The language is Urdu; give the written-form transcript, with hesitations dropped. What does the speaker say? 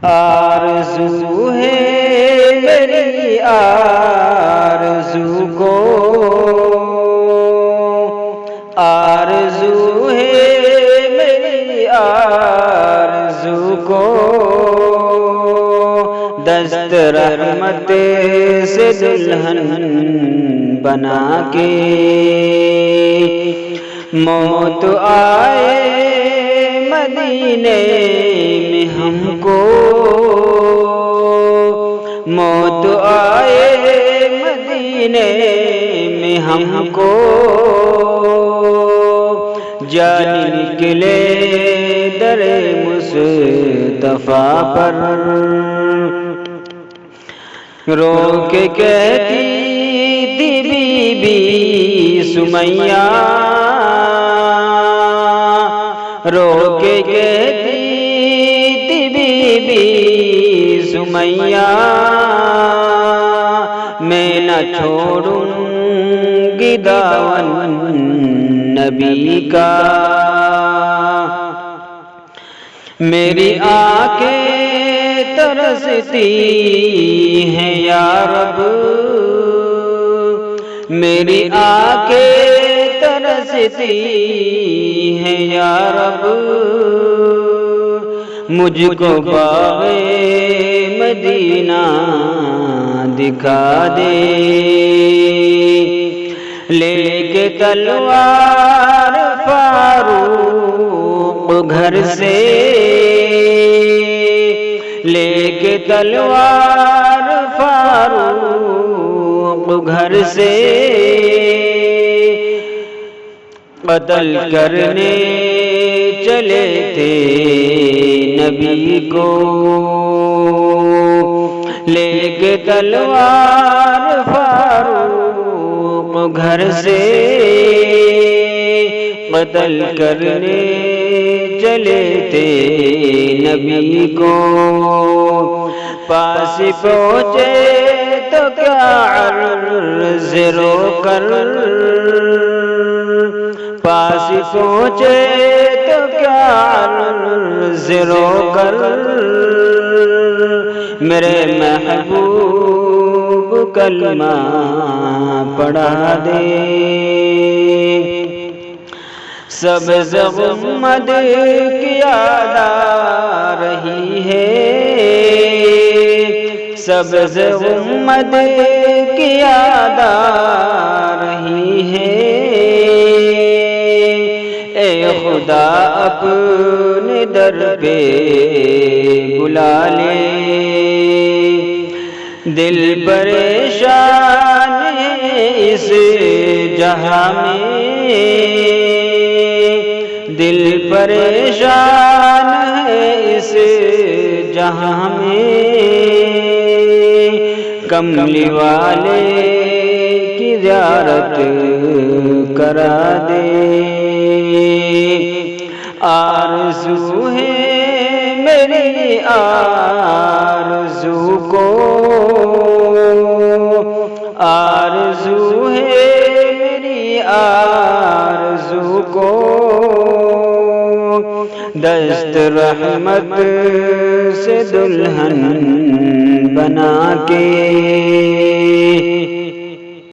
آرزو ہے میری آرزو کو، آرزو ہے میری آرزو کو، دست رحمت سے دلہن بنا کے موت آئے مدینے میں ہم کو، موت آئے مدینے میں ہم کو، جان نکلے در مصطفیٰ پر، رو کے کہتی تھی بی بی سمیہ، رو کے کہتی تھی بی بی سمیہ، میں نہ چھوڑوں گی دامن نبی کا، میری آنکھیں ترستی ہیں یا رب، میری آنکھیں ترستی ہیں یا رب، مجھ کو باغ مدینہ دکھا دے، لے کے تلوار فاروق گھر سے، لے کے تلوار فاروق گھر سے، قتل کرنے چلے تھے نبی کو، لے کے تلوار فاروق گھر سے، قتل کرنے چلے تھے نبی کو، پاس پہنچے تو کیا عرض رو کر، پاس پہنچے تو کیا عرض رو کر، میرے محبوب کلمہ پڑھا دے، سبز غمد کی یاد آ رہی ہے، سبز غمد کی یاد آ رہی ہے، اے خدا اپنے در پہ بلا لے، دل پریشان ہے اس جہاں میں، دل پریشان ہے اس جہاں میں، کملی والے کی زیارت کرا دے، آرزو ہے میری آرزو کو، آرزو ہے میری آرزو کو، دست رحمت سے دلہن بنا کے